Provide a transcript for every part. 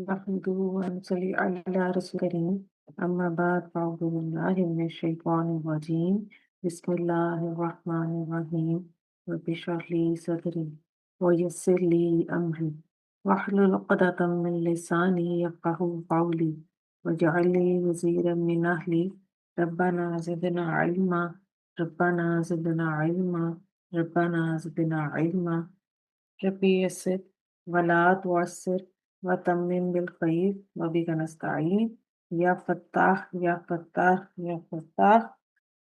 نحمده ونصلي على رسول الكريم أما بعد فأعوذ بالله من الشيطان الرجيم بسم الله الرحمن الرحيم رب اشرح لي صدري ويسر لي أمري واحلل عقدة من لساني يفقهوا قولي واجعل لي وزيرا من أهلي ربنا زدنا علما ربنا زدنا علما ربنا زدنا علما ربي يسر ولا تعسر وتمم بالخير وبك نستعين يا فتاح يا فتاح يا فتاح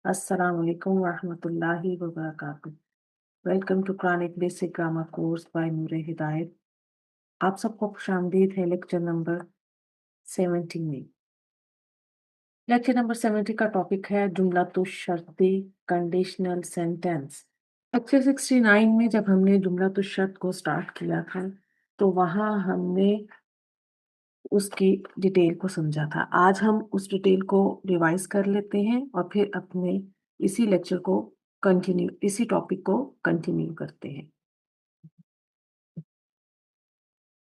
السلام علیکم ورحمۃ اللہ وبرکاتہ. Welcome to Quranic basic grammar course by Noor Hidayat. آپ سب کو خوش آمدید ہے لیکچر نمبر 70 میں. لیکچر نمبر 70 کا ٹاپک ہے جملۃ الشرطی کنڈیشنل سینٹینس. لیکچر 69 میں جب ہم نے جملۃ الشرط کو سٹارٹ کیا تھا تو وہاں ہم نے اس کی ڈیٹیل کو سمجھا تھا. آج ہم اس ڈیٹیل کو ریوائز کر لیتے ہیں اور پھر اپنے اسی لیکچر کو اسی ٹاپک کو کنٹینیو کرتے ہیں.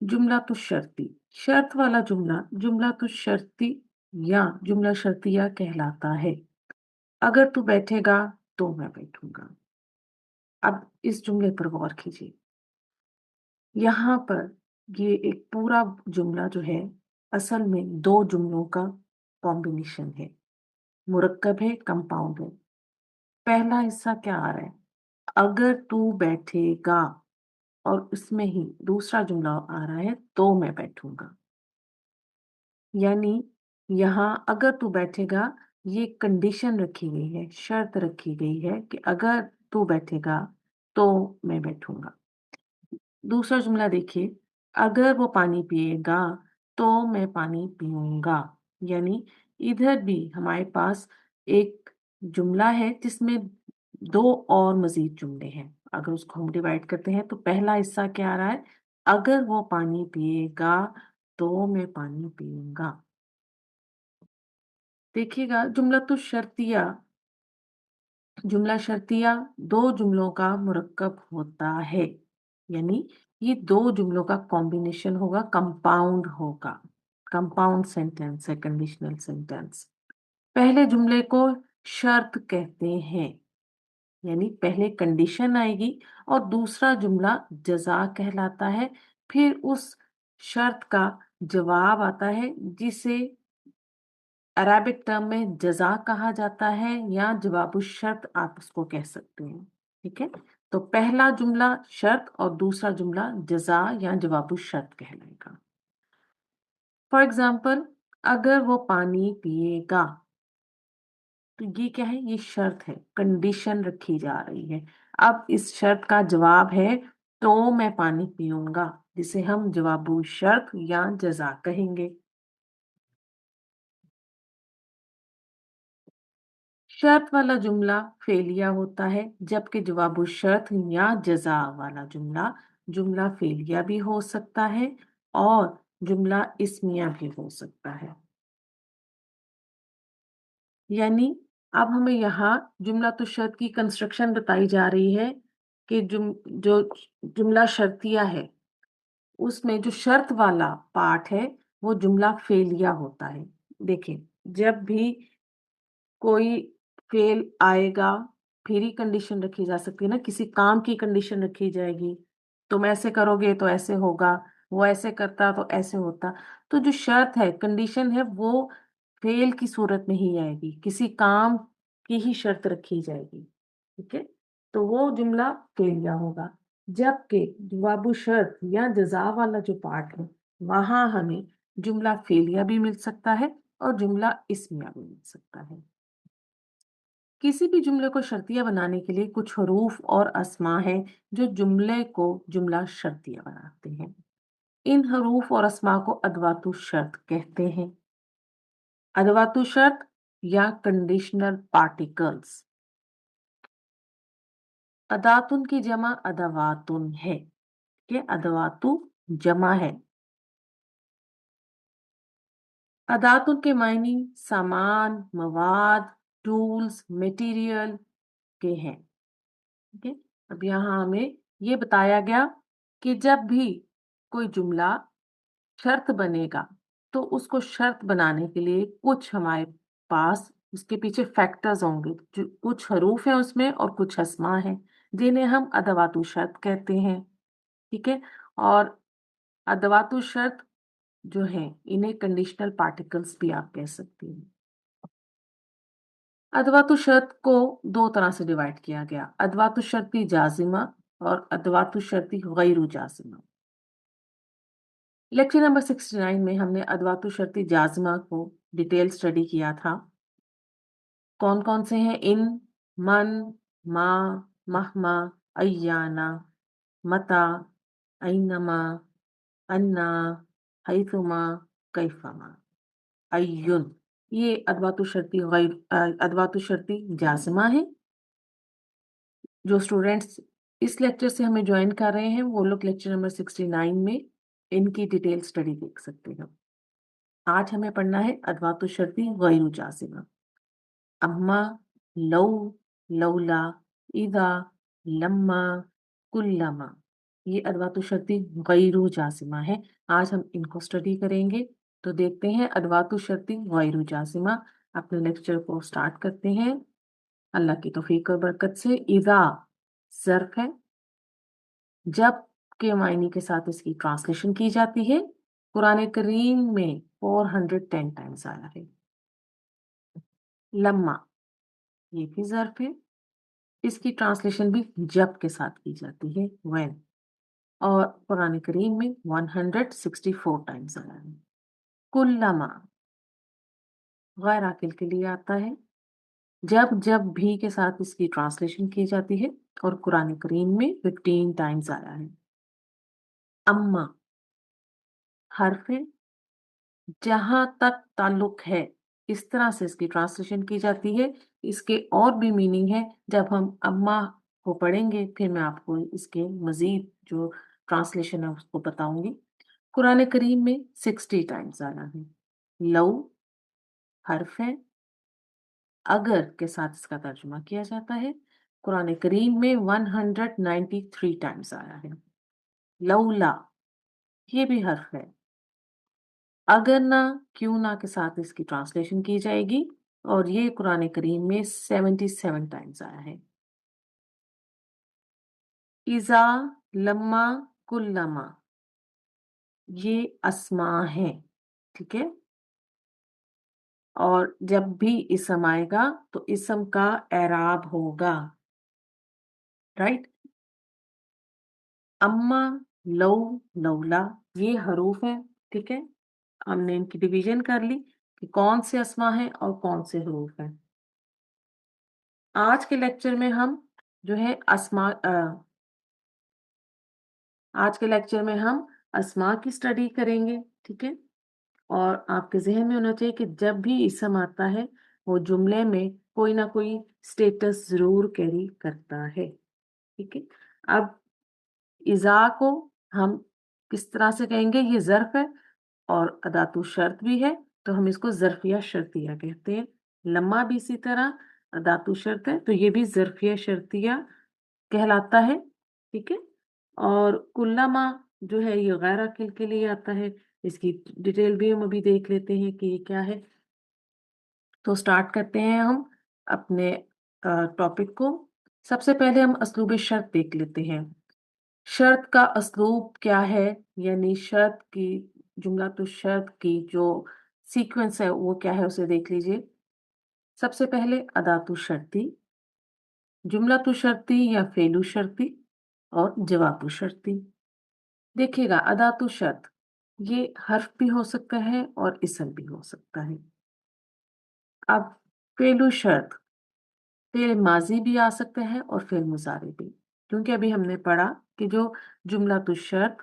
جملۃ الشرطی، شرط والا جملہ جملۃ الشرطی یا جملہ شرطیہ کہلاتا ہے. اگر تو بیٹھے گا تو میں بیٹھوں گا. اب اس جملے پر غور کیجیے. یہاں پر یہ ایک پورا جملہ جو ہے اصل میں دو جملوں کا کمبینیشن ہے، مرکب ہے، کمپاؤنڈ ہے. پہلا حصہ کیا آ رہا ہے؟ اگر تو بیٹھے گا، اور اس میں ہی دوسرا جملہ آ رہا ہے تو میں بیٹھوں گا. یعنی یہاں اگر تو بیٹھے گا یہ کنڈیشن رکھی گئی ہے، شرط رکھی گئی ہے کہ اگر تو بیٹھے گا تو میں بیٹھوں گا. دوسرا جملہ دیکھیے، اگر وہ پانی پیے گا تو میں پانی پیوں گا. یعنی ادھر بھی ہمارے پاس ایک جملہ ہے جس میں دو اور مزید جملے ہیں. اگر اس کو ہم ڈیوائڈ کرتے ہیں تو پہلا حصہ کیا آ رہا ہے؟ اگر وہ پانی پیے گا تو میں پانی پیوں گا. دیکھیے گا جملۃ الشرطیہ، جملہ شرطیہ دو جملوں کا مرکب ہوتا ہے. یعنی یہ دو جملوں کا کمبینیشن ہوگا، کمپاؤنڈ ہوگا. کمپاؤنڈ سینٹینس ہے کنڈیشنل سینٹینس. پہلے جملے کو شرط کہتے ہیں، یعنی پہلے کنڈیشن آئے گی اور دوسرا جملہ جزا کہلاتا ہے. پھر اس شرط کا جواب آتا ہے جسے عربک ٹرم میں جزا کہا جاتا ہے یا جواب الشرط آپ اس کو کہہ سکتے ہیں. ٹھیک ہے، تو پہلا جملہ شرط اور دوسرا جملہ جزا یا جواب الشرط کہلائے گا. فار ایگزامپل، اگر وہ پانی پیے گا، تو یہ کیا ہے؟ یہ شرط ہے، کنڈیشن رکھی جا رہی ہے. اب اس شرط کا جواب ہے تو میں پانی پیوں گا، جسے ہم جواب الشرط یا جزا کہیں گے. شرط والا جملہ فعلیہ ہوتا ہے، جبکہ جواب الشرط یا جزا والا جملہ جملہ فعلیہ بھی ہو سکتا ہے اور جملہ اسمیہ بھی ہو سکتا ہے. یعنی اب ہمیں یہاں جملۃ الشرط کی کنسٹرکشن بتائی جا رہی ہے کہ جو جملہ شرطیہ ہے اس میں جو شرط والا پارٹ ہے وہ جملہ فعلیہ ہوتا ہے. دیکھیں، جب بھی کوئی فعل آئے گا پھر ہی کنڈیشن رکھی جا سکتی ہے نا. کسی کام کی کنڈیشن رکھی جائے گی، تم ایسے کرو گے تو ایسے ہوگا، وہ ایسے کرتا تو ایسے ہوتا. تو جو شرط ہے، کنڈیشن ہے، وہ فعل کی صورت میں ہی آئے گی، کسی کام کی ہی شرط رکھی جائے گی. ٹھیک ہے، تو وہ جملہ فعلیہ ہوگا. جبکہ جواب الشرط یا جزا والا جو پارٹ ہے وہاں ہمیں جملہ فعلیہ بھی مل سکتا ہے اور جملہ اسمیہ بھی مل سکتا ہے. کسی بھی جملے کو شرطیہ بنانے کے لیے کچھ حروف اور اسماء ہیں جو جملے کو جملہ شرطیہ بناتے ہیں. ان حروف اور اسماء کو ادوات الشرط کہتے ہیں. ادوات الشرط یا کنڈیشنل پارٹیکلز. اداتن کی جمع ادواتن ہے کہ ادواتو جمع ہے. اداتن کے معنی سامان، مواد، ٹولز، میٹیریل کے ہیں. اب یہاں ہمیں یہ بتایا گیا کہ جب بھی کوئی جملہ शर्त बनेगा, तो उसको शर्त बनाने के लिए कुछ हमारे पास उसके पीछे फैक्टर्स होंगे, जो कुछ हरूफ हैं उसमें और कुछ अस्मा हैं, जिन्हें हम अदवातु शर्त कहते हैं। ठीक है। और अदवातु शर्त जो है, इन्हें कंडीशनल पार्टिकल्स भी आप कह सकते हैं। अदवातु शर्त को दो तरह से डिवाइड किया गया, अदवातु शर्ती जाजिमा और अदवातु शर्ती गैरु जाजिमा। लेक्चर नंबर 69 में हमने अदवातु शर्ती जाजिमा को डिटेल स्टडी किया था। कौन कौन से हैं? इन, मन, मा, महमा, अय्याना, मता, ऐनमा, अन्ना, हैथुमा, कैफमा, अय्युन। ये अदवातु शर्ती जाजिमा है। जो स्टूडेंट्स इस लेक्चर से हमें ज्वाइन कर रहे हैं, वो लोग लेक्चर नंबर 69 में इनकी डिटेल स्टडी देख सकते हैं। आज हमें पढ़ना है अदवातु शर्ती गैरु जाजिमा। अम्मा, लौ, लौला, इदा, लम्मा, कुल्लमा। ये अदवातु शर्ती गैरु जाजिमा है। आज हम इनको स्टडी करेंगे। तो देखते हैं अदवातु शर्ती गैरु जाजिमा। अपने लेक्चर को स्टार्ट करते हैं अल्लाह की तौफीक और बरकत से। इदा ज़र्फ है, जब के मायने के साथ इसकी ट्रांसलेशन की जाती है। कुरान करीम में 410 टाइम्स आया है। लम्मा, ये भी ज़र्फ है, इसकी ट्रांसलेशन भी जब के साथ की जाती है, when। और कुरान करीम में 164 टाइम्स आया है। कुल्लमा गैर आकिल के लिए आता है, जब जब भी के साथ इसकी ट्रांसलेशन की जाती है, और कुरान करीम में 15 टाइम्स आया है। अम्मा हर्फ है, जहां तक ताल्लुक है, इस तरह से इसकी ट्रांसलेशन की जाती है। इसके और भी मीनिंग है, जब हम अम्मा को पढ़ेंगे फिर मैं आपको इसके मजीद जो ट्रांसलेशन है उसको बताऊंगी। कुरान करीम में 60 टाइम्स आया है। लव हर्फ है, अगर के साथ इसका तर्जुमा किया जाता है। कुरान करीम में 193 टाइम्स आया है। लौला, ये भी हर्फ है, अगर ना क्यों ना के साथ इसकी ट्रांसलेशन की जाएगी, और ये कुरान करीम में 77 टाइम्स आया है। इजा, लम्मा, कुल्लमा, ये अस्मा है। ठीक है। और जब भी इसम आएगा तो इसम का एराब होगा, राइट। अम्मा, लौ, लौला, ये हरूफ है। ठीक है। हमने इनकी डिवीजन कर ली कि कौन से अस्मा है और कौन से हरूफ है। आज के लेक्चर में हम जो है आज के लेक्चर में हम अस्मा की स्टडी करेंगे। ठीक है। और आपके जहन में होना चाहिए कि जब भी इसम आता है, वो जुमले में कोई ना कोई स्टेटस जरूर कैरी करता है। ठीक है। अब इज़ा को हम किस तरह से कहेंगे? ये ज़र्फ है और अदातु शर्त भी है, तो हम इसको ज़र्फिया शर्तिया कहते हैं। लम्मा भी इसी तरह अदातु शर्त है, तो ये भी ज़र्फिया शर्तिया कहलाता है। ठीक है। और कुल्लमा जो है, ये गैर अकिल के लिए आता है। इसकी डिटेल भी हम अभी देख लेते हैं कि ये क्या है। तो स्टार्ट करते हैं हम अपने टॉपिक को। सबसे पहले हम असलूब शर्त देख लेते हैं। शर्त का असलूब क्या है, यानी शर्त की जुमला तो शर्त की जो सीक्वेंस है वो क्या है, उसे देख लीजिए। सबसे पहले अदातु शर्ती, जुमला तो शर्ती या फेलू शर्ती, और जवाबु शर्ती। देखिएगा, अदातु शर्त ये हर्फ भी हो सकता है और इसम भी हो सकता है। अब फेलू शर्त, फेल माजी भी आ सकता है और फेल मुजारे भी, क्योंकि अभी हमने पढ़ा कि जो जुमला तो शर्त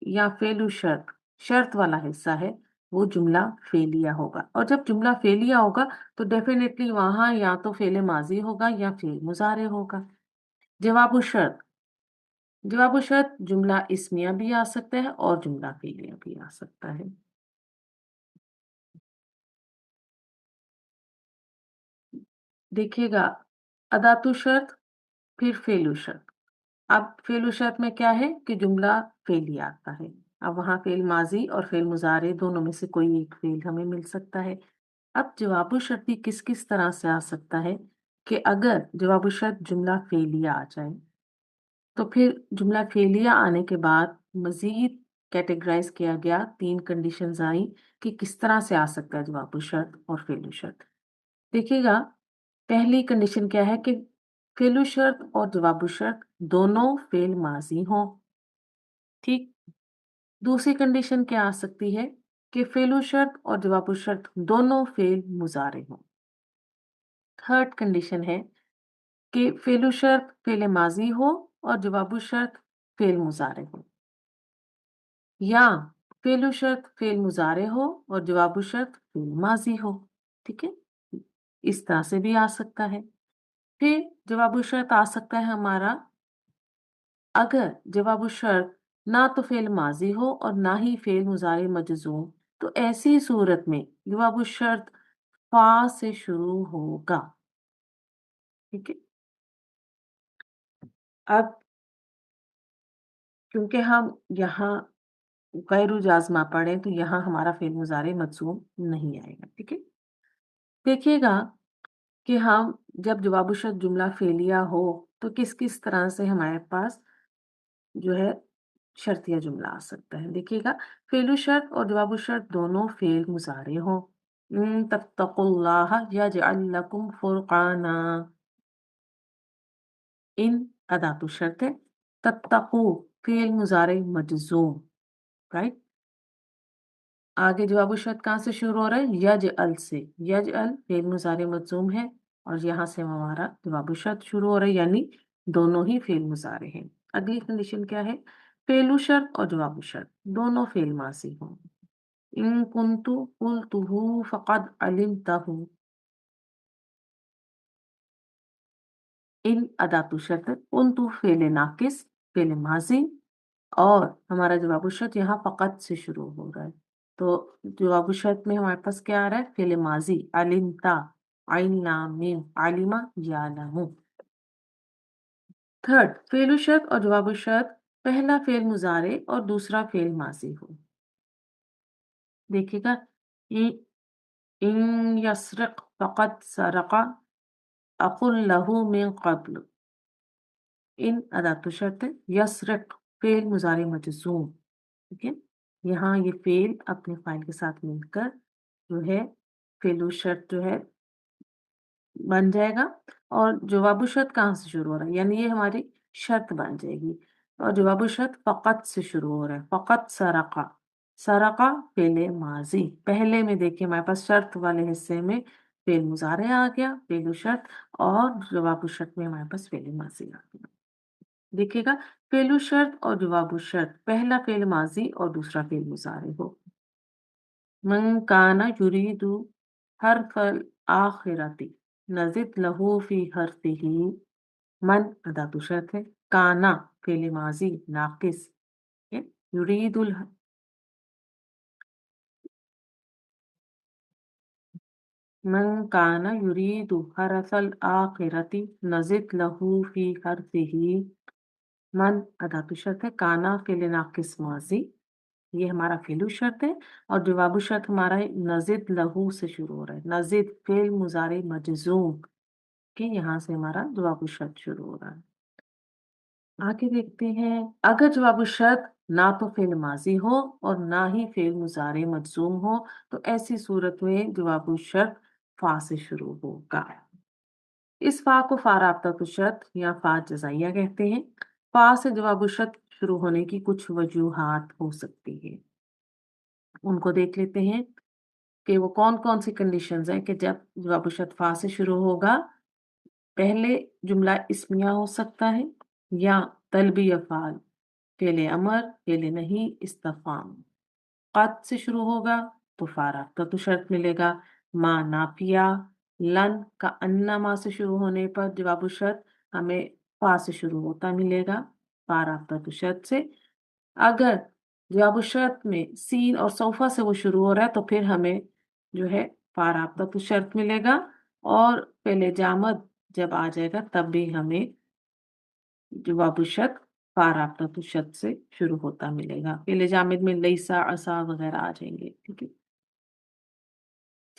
या फेलु शर्त, शर्त वाला हिस्सा है, वो जुमला फेलिया होगा। और जब जुमला फेलिया होगा तो डेफिनेटली वहां या तो फेले माजी होगा या फेल मुजारे होगा। जवाबु शर्त, जवाबु शर्त जुमला इस्मिया भी आ सकता है और जुमला फेलिया भी आ सकता है। देखिएगा, अदातु शर्त फिर फेलु शर्त। अब फेलु शर्त में क्या है कि जुमला फेलिया आता है। اب وہاں فعل ماضی اور فعل مضارع دونوں میں سے کوئی ایک فعل ہمیں مل سکتا ہے۔ اب جواب الشرطی کس کس طرح سے آ سکتا ہے کہ اگر جواب الشرط جملہ فعلیہ آ جائے تو پھر جملہ فعلیہ آنے کے بعد مزید کیٹیگرائز کیا گیا، 3 کنڈیشنز آئیں کہ کس طرح سے آ سکتا ہے جواب الشرط اور فعل الشرط۔ دیکھیے گا، پہلی کنڈیشن کیا ہے کہ فعل الشرط اور جواب الشرط دونوں فعل ماضی ہوں، ٹھیک۔ دوسری کنڈیشن کیا آ سکتی ہے کہ فعل الشرط اور جواب الشرط دونوں فعل مضارع ہوں۔ تھرڈ کنڈیشن ہے کہ فعل الشرط فعل ماضی ہو اور جواب الشرط فعل مضارع ہو، یا فعل الشرط فعل مضارع ہو اور جواب الشرط فعل ماضی ہو، ٹھیک ہے، اس طرح سے بھی آ سکتا ہے۔ پھر جواب الشرط آ سکتا ہے ہمارا اگر جواب الشرط نہ تو فعل ماضی ہو اور نہ ہی فعل مضارع مجزوم، تو ایسی صورت میں جواب الشرط فا سے شروع ہوگا، ٹھیک ہے۔ اب کیونکہ ہم یہاں غیر جازمہ پڑھیں تو یہاں ہمارا فعل مضارع مجزوم نہیں آئے گا، ٹھیک ہے۔ دیکھیے گا کہ ہم جب جواب الشرط جملہ فعلیہ ہو تو کس کس طرح سے ہمارے پاس جو ہے شرطیہ جملہ آ سکتا ہے۔ دیکھیے گا، فعل الشرط اور جواب الشرط دونوں فعل مضارع ہوں۔ تتقوا اللہ یجعل لکم فرقانا، ان اداۃ الشرط ہے، تتقو فعل مضارع مجزوم، رائٹ۔ آگے جواب الشرط کہاں سے شروع ہو رہا ہے؟ یجعل سے، یجعل فعل مضارع مجزوم ہے اور یہاں سے ہمارا جواب الشرط شروع ہو رہا ہے، یعنی دونوں ہی فعل مضارع ہیں۔ اگلی کنڈیشن کیا ہے؟ فعل الشرط اور جواب الشرط دونوں فعل ماضی ہوں۔ ان کنت قلتہ فقد علمتہ، ان اداۃ الشرط، کنت فعل ناقص فعل ماضی اور ہمارا جواب الشرط یہاں فقط سے شروع ہو رہا ہے، تو جواب الشرط میں ہمارے پاس کیا آ رہا ہے؟ فعل ماضی، علمتا، عین لام میم، علمہ یعلم۔ تھرڈ، فعل الشرط اور جواب الشرط پہلا فعل مضارع اور دوسرا فعل ماضی ہو۔ دیکھیے گا، ان یسرق فقد سرق اقل لہ من قبل، ان اداۃ الشرط ہے، یسرق فعل مضارع مجزوم، ٹھیک ہے۔ یہاں یہ فعل اپنے فاعل کے ساتھ مل کر جو ہے فعل الشرط جو ہے بن جائے گا، اور جواب الشرط کہاں سے شروع ہو رہا ہے؟ یعنی یہ ہماری شرط بن جائے گی، اور جواب الشرط فقط سے شروع ہو رہا ہے، فقط سرقہ، سرقہ فعل ماضی، پہلے میں دیکھیں ہمارے پاس شرط والے حصے میں فعل مضارع آ گیا، فعل الشرط، اور جواب الشرط میں ہمارے پاس فعل ماضی آ گیا۔ دیکھیے گا، فعل الشرط اور جواب الشرط پہلا فعل ماضی اور دوسرا فعل مضارع ہو۔ من کان یرید حرف الآخرۃ نزد لہ فی حرفہ، من اداۃ الشرط ہے، کانا فعل ماضی ناقص، یرید من کان یرید حرف الآخرۃ نزد لہ فی حرفہ، من اداۃ الشرط ہے، کانا فعل ناقص ماضی، یہ ہمارا فعل الشرط ہے، اور جواب الشرط ہمارا نزد لہو سے شروع ہو رہا ہے، نزد فعل مضارع مجزوم، کہ یہاں سے ہمارا جواب الشرط شروع ہو رہا ہے۔ آگے دیکھتے ہیں، اگر جواب الشرط نہ تو فعل ماضی ہو اور نہ ہی فعل مضارع مجزوم ہو تو ایسی صورت میں جواب الشرط فا سے شروع ہوگا۔ اس فا کو فا رابطۃ الشرط یا فا جزائیہ کہتے ہیں۔ فا سے جواب الشرط شروع ہونے کی کچھ وجوہات ہو سکتی ہے، ان کو دیکھ لیتے ہیں کہ وہ کون کون سی کنڈیشنز ہیں کہ جب جواب الشرط فا سے شروع ہوگا، پہلے جملہ اسمیہ ہو سکتا ہے، یا طلبی افعال، فعل امر، فعل نہیں، استفہام۔ قد سے شروع ہوگا تو فا رابطۃ الشرط ملے گا، ما نافیہ، لن کا انما سے شروع ہونے پر جواب الشرط ہمیں فا سے شروع ہوتا ملے گا، فا رابطۃ الشرط سے۔ اگر جواب الشرط میں سین اور سوفا سے وہ شروع ہو رہا ہے تو پھر ہمیں جو ہے فا رابطۃ الشرط ملے گا، اور فعل جامد جب آ جائے گا تب بھی ہمیں جواب الشرط फा राब्ता तो शद से शुरू होता मिलेगा। फ़िल जामिद में लैसा, असा वगैरह आ जाएंगे। ठीक है,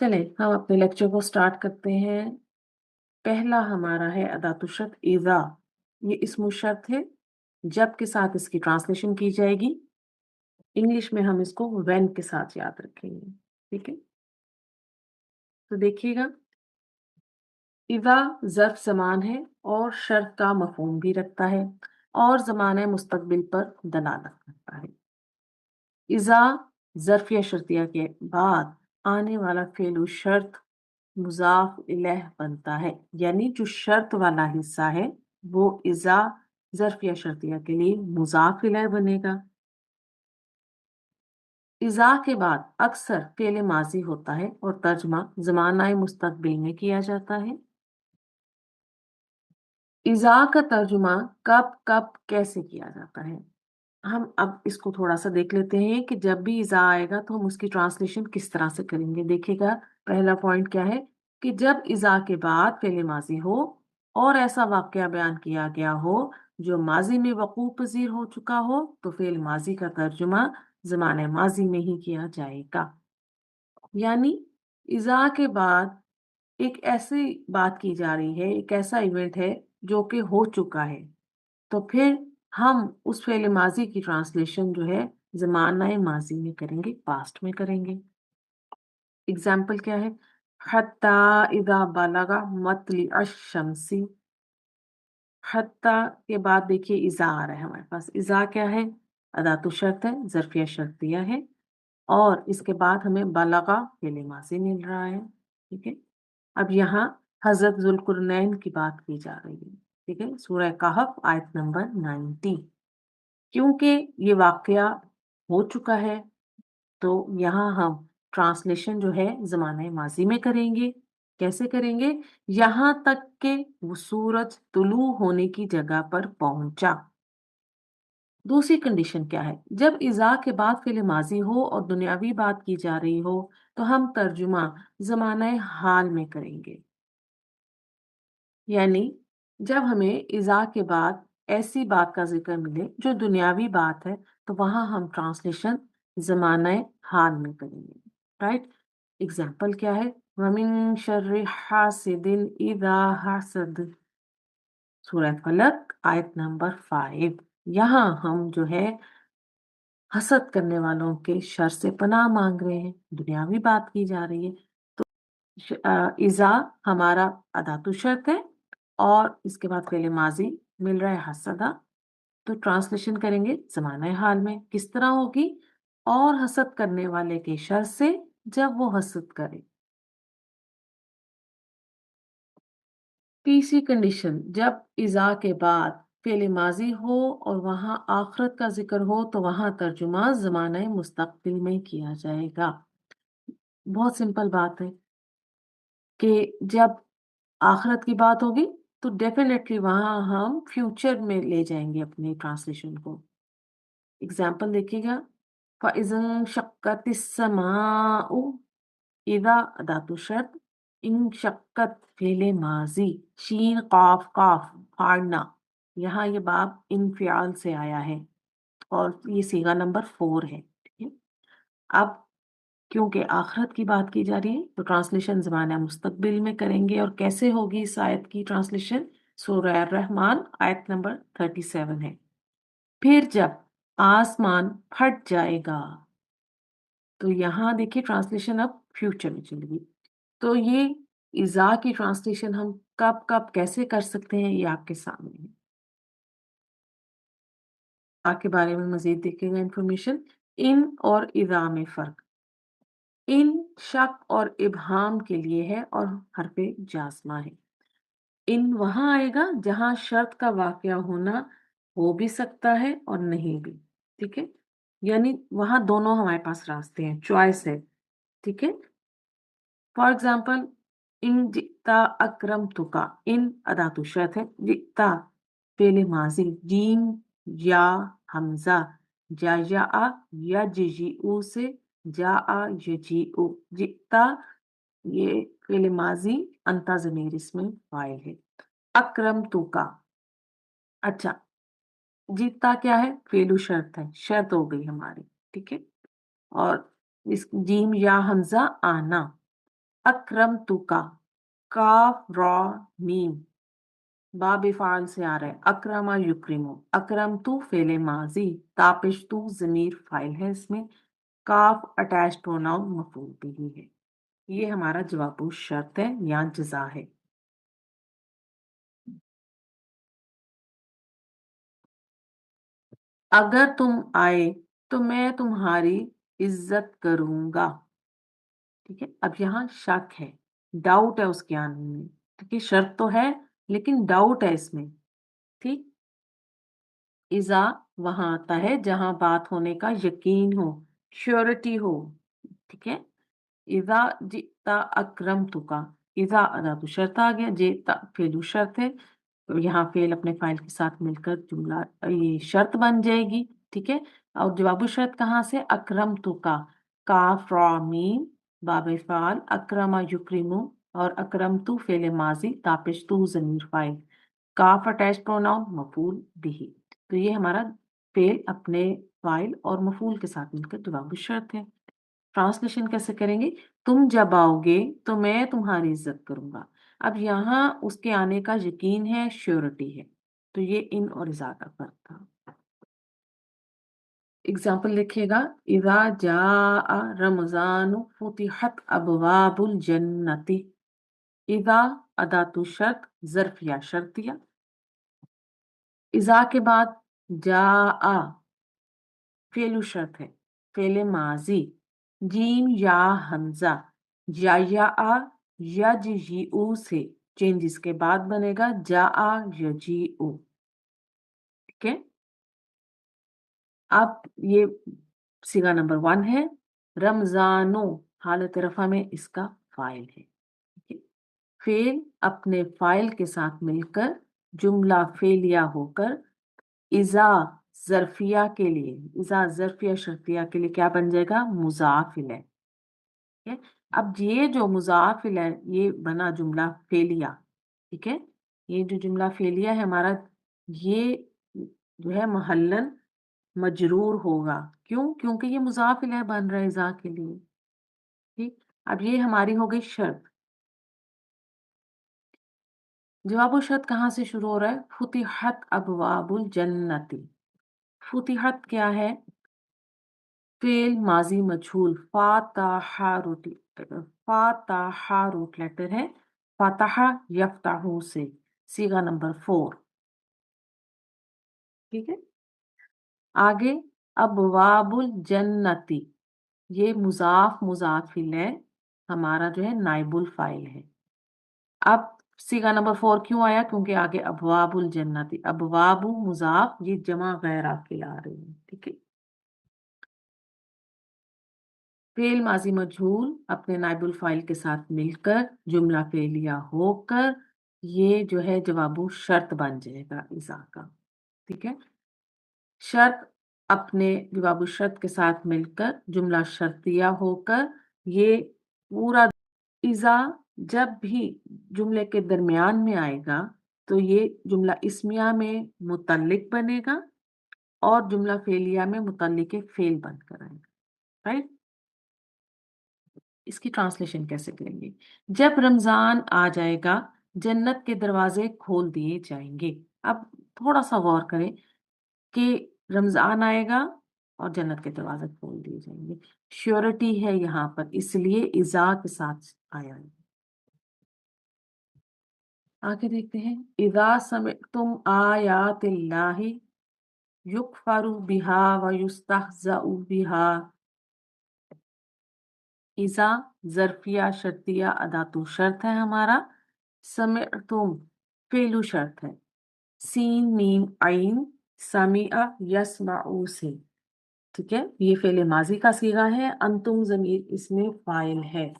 चलें हम अपने लेक्चर को स्टार्ट करते हैं। पहला हमारा है अदातु शर्त इज़ा। ये इस्मु शर्त है, जब के साथ इसकी ट्रांसलेशन की जाएगी। इंग्लिश में हम इसको व्हेन के साथ याद रखेंगे। ठीक है, तो देखिएगा, इज़ा ज़र्फ़ ज़मान है और शर्त का मफ़हूम भी रखता है और ज़माने मुस्तक़बिल पर दलालत करता है। इज़ा ज़र्फ़ या शर्तिया के बाद आने वाला फ़ेल शर्त मुज़ाफ़ इलैह बनता है, यानी जो शर्त वाला हिस्सा है वो इज़ा ज़र्फ़ या शर्तिया के लिए मुज़ाफ़ इलैह बनेगा। इज़ा के बाद अक्सर फ़ेल माज़ी होता है और तर्जमा ज़माना मुस्तक़बिल में किया जाता है। इज़ा का तर्जुमा कब कब कैसे किया जाता है? हम अब इसको थोड़ा-सा देख लेते हैं कि जब भी इज़ा आएगा तो हम उसकी ट्रांसलेशन किस तरह से करेंगे। देखिएगा, पहला पॉइंट क्या है कि जब इज़ा के बाद फ़ेल माज़ी हो और ऐसा वाक़या बयान किया गया हो जो माज़ी में वक़ू पज़ीर हो चुका हो, तो फ़ेल माज़ी का तर्जुमा ज़माने माज़ी में ही किया जाएगा। यानी इज़ा के बाद एक ऐसी बात की जा रही है, एक ऐसा इवेंट है जो कि हो चुका है, तो फिर हम उस फ़ेल माज़ी की ट्रांसलेशन जो है ज़माना माज़ी में करेंगे, पास्ट में करेंगे। एग्ज़ाम्पल क्या है? हत्ता इज़ा बलगा मतलिअ शम्सी। हत्ता के बाद देखिए इज़ा आ रहा है हमारे पास। इज़ा क्या है? अदातु शर्त है, ज़र्फ़िया शर्तिया है और इसके बाद हमें बलगा फ़ेल माज़ी मिल रहा है। ठीक है? अब यहाँ हज़रत ज़ुल्क़ुरनैन की बात की जा रही है। ठीक है? सूरह कहफ आयत नंबर 90। क्योंकि ये वाक़या हो चुका है, तो यहाँ हम ट्रांसलेशन जो है ज़माने माज़ी में करेंगे। कैसे करेंगे? यहाँ तक कि वो सूरज तुलू होने की जगह पर पहुँचा। दूसरी कंडीशन क्या है? जब इज़ा के बाद फ़िल माज़ी हो और दुनियावी बात की जा रही हो, तो हम तर्जुमा ज़माने हाल में करेंगे। यानी जब हमें इज़ा के बाद ऐसी बात का ज़िक्र मिले जो दुनियावी बात है, तो वहाँ हम ट्रांसलेशन ज़माना हाल में करेंगे। राइट? एग्ज़ाम्पल क्या है? वमिन शर्रि हासिदिन इज़ा हसद। सूरह फलक आयत नंबर 5। यहाँ हम जो है हसद करने वालों के शर से पनाह मांग रहे हैं। दुनियावी बात की जा रही है। इज़ा हमारा अदातु शर्त है और इसके बाद फ़ेल माज़ी मिल रहा है हसदा, तो ट्रांसलेशन करेंगे ज़माना हाल में। किस तरह होगी? और हसद करने वाले के शर से जब वो हसद करे। तीसरी कंडीशन, जब इज़ा के बाद फ़ेल माज़ी हो और वहाँ आखिरत का ज़िक्र हो, तो वहाँ तर्जुमा ज़माना मुस्तक़बिल में किया जाएगा। बहुत सिंपल बात है कि जब आखिरत की बात होगी तो डेफिनेटली वहां हम फ्यूचर में ले जाएंगे अपनी ट्रांसलेशन को। एग्जाम्पल देखिएगा, फ़इज़न शक्कतिस समाउ। इज़ा अदातु शर्त, इन शक्कत फ़ेल माज़ी, शीन क़ाफ क़ाफ फाड़ना। यहाँ ये बाब इनफ़िआल से आया है और ये सीगा नंबर 4 है। ठीक है, अब क्योंकि आखिरत की बात की जा रही है तो ट्रांसलेशन ज़माना मुस्तक़बिल में करेंगे। और कैसे होगी इस आयत की ट्रांसलेशन? सूरह रहमान आयत नंबर 37 है। फिर जब आसमान फट जाएगा, तो यहाँ देखिए ट्रांसलेशन अब फ्यूचर में चलेगी। तो ये इज़ा की ट्रांसलेशन हम कब कब कैसे कर सकते हैं, ये आपके सामने है। के बारे में मजीद देखिएगा इंफॉर्मेशन। इन और इज़ा में फ़र्क। इन शक और इबहाम के लिए है और हरफे जाज़मा है। इन वहाँ आएगा जहाँ शर्त का वाक़या होना हो भी सकता है और नहीं भी। ठीक है? यानी वहाँ दोनों हमारे पास रास्ते हैं, चॉइस है। ठीक है? फॉर एग्ज़ाम्पल, इन जित्ता अकरमतुका। इन अदातु शर्त है। जित्ता फ़ेल माज़ी, जीम या हमज़ा, जाया यजजिउ से जाआ यजीउ। जित्ता ये फ़ेल माज़ी, अंता ज़मीर इसमें फ़ाइल है। अकरमतुका। अच्छा, जीता क्या है, फेलू शर्त है, शर्त हो गई हमारी, ठीक है। और इस जीम या हमजा आना, अक्रम तुका, काफ रॉ मीम, बाब फाल से आ रहा है, अकरमा युक्रिमु, अकरम तू फेले माजी, तापिश तू जमीर फाइल है इसमें, काफ अटैच प्रोनाउन मफूल भी है। ये हमारा जवाबु शर्त है या जजा है। अगर तुम आए तो मैं तुम्हारी इज्जत करूंगा, ठीक है। अब यहाँ शक है, डाउट है उसके आने में, ठीक है। शर्त तो है लेकिन डाउट है इसमें, ठीक। इजा वहां आता है जहां बात होने का यकीन हो, श्योरिटी हो, ठीक है। इजा जिता अक्रम तुका, इजा अदा तो शर्त आ गया, जेता फेलू शर्त है, तो यहाँ फेल अपने फाइल के साथ मिलकर जुमला ये शर्त बन जाएगी, ठीक है। और जवाबु शर्त कहाँ से, अक्रम तुका, काफ रा मीम, बाब फाल, अक्रमा युक्रिमु, और अक्रम तू फेल माजी, तापिश तू जमीर फाइल, काफ अटैच प्रोनाउन, मफूल बिही। तो ये हमारा फेल अपने फाइल और मफूल के साथ मिलकर जवाब शर्त है। ट्रांसलेशन कैसे करेंगे, तुम जब आओगे तो मैं तुम्हारी इज्जत करूंगा। अब यहाँ उसके आने का यकीन है, श्योरिटी है, तो ये इन और इजा का फर्क था। एग्जाम्पल लिखिएगा, इजा जाआ रमजानु फुतिहत अबवाबुल जन्नति, इजा अदातु शर्त, ज़र्फिया शर्तिया, इजा के बाद जाआ फेलु शर्त है, फेले माजी, जीम या हमजा, या आ यजीऊ से चेंजेस के बाद बनेगा जा आ यजीऊ, ठीक है। अब ये सिगा नंबर 1 है, रमजानो हालत रफा में इसका फाइल है, ठीक है। फेल अपने फाइल के साथ मिलकर जुमला फेलिया होकर इजा जरफिया के लिए, इजा जरफिया शर्तिया के लिए क्या बन जाएगा, मुजाफिल है, ठीक है। अब ये जो मुजाफिल है ये बना जुमला फेलिया, ठीक है। ये जो जुमला फेलिया है हमारा, ये जो है महल्लन मजरूर होगा, क्यों, क्योंकि ये मुजाफिल है, बन रहा है इजा के लिए, ठीक। अब ये हमारी हो गई शर्त। जवाब शर्त कहाँ से शुरू हो रहा है, फुतिहत अबवाबुल जन्नति, फुतिहत क्या है, फेल माजी मजहूल, फाताहा रूट, फाताहा रूट लेटर है, फाताहा यफ्ताहू से, सीगा नंबर 4, ठीक है। आगे अबवाबुल जन्नति, ये मुजाफ मुजाफिल है, हमारा जो है नाइबुल फाइल है। अब सीगा नंबर 4 क्यों आया, क्योंकि आगे अबवाबुल जन्नति, अबवाबु मुजाफ, ये जमा गैर आकिल आ रही है, ठीक है। फेल माजी मजहूल अपने नाइबुल फाइल के साथ मिलकर जुमला फेलिया होकर ये जो है जवाबु शर्त बन जाएगा इज़ा का, ठीक है। शर्त अपने जवाबु शर्त के साथ मिलकर जुमला शर्तिया होकर ये पूरा इज़ा जब भी जुमले के दरमियान में आएगा तो ये जुमला इस्मिया में मुतल्लिक बनेगा और जुमला फेलिया में मुतल्लिक फेल बनकर आएगा, राइट। इसकी ट्रांसलेशन कैसे करेंगे, जब रमजान आ जाएगा जन्नत के दरवाजे खोल दिए जाएंगे। अब थोड़ा सा गौर करें कि रमजान आएगा और जन्नत के दरवाजे खोल दिए जाएंगे, श्योरिटी है यहाँ पर, इसलिए इजा के साथ आया है। आगे देखते हैं, इजा समिअतुम आयातिल्लाहि युकफरु बिहा व युस्तहज़अु बिहा, इजा जरफिया शर्तिया अदातु शर्त है हमारा, समिअतुम फेलू शर्त है, सीन मीम आइन, समिअ यस्माउ से, ठीक है। ये फेले माजी का सीगा है, अंतुम जमीर इसमें फाइल है।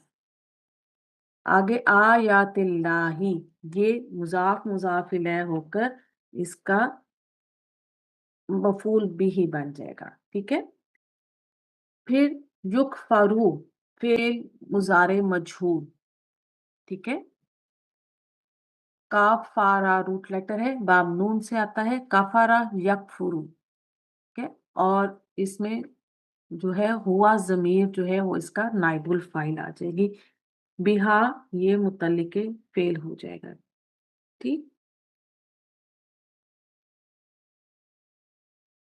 आगे आयातिल्लाही, ये मुजाफ मुजाफिल होकर इसका मफूल बिही बन जाएगा, ठीक है। फिर युकफरू, फेल मुजारे मजहूल, ठीक है। काफ फारा रूट लेटर है, बाब नून से आता है कफारा यकफुरु। ठीक है, और इसमें जो है हुआ जमीर जो है वो इसका नाइबुल फाइल आ जाएगी। बिहा ये मुतल्लिके फेल हो जाएगा। ठीक,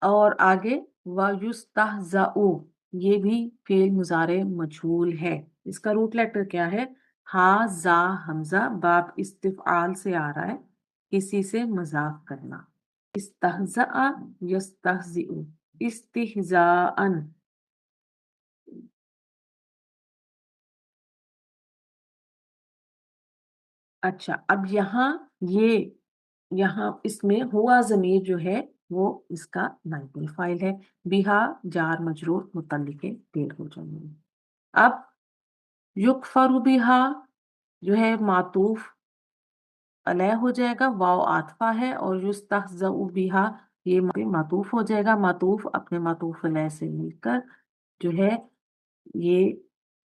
और आगे वयुस्तहज़अ, ये भी फेल मुजारे मजहूल है। इसका रूट लेटर क्या है? हा जा हमजा, बाब इस्तिफआल से आ रहा है, किसी से मजाक करना। इस्तहज़अ यस्तहज़िउ, इस्तिहज़ाअन। अच्छा, अब यहाँ इसमें हुआ जमीर जो है वो इसका नाइबुल फाइल है। बिहा जार मजरूर मुतल्लिके फेल हो जाएंगे। अब युकफरु बिहा जो है मातूफ अलह हो जाएगा, वाव आतफा है, और युस्तहज़उ बिहा ये मातूफ हो जाएगा। मातूफ अपने मातूफ अलह से मिलकर जो है ये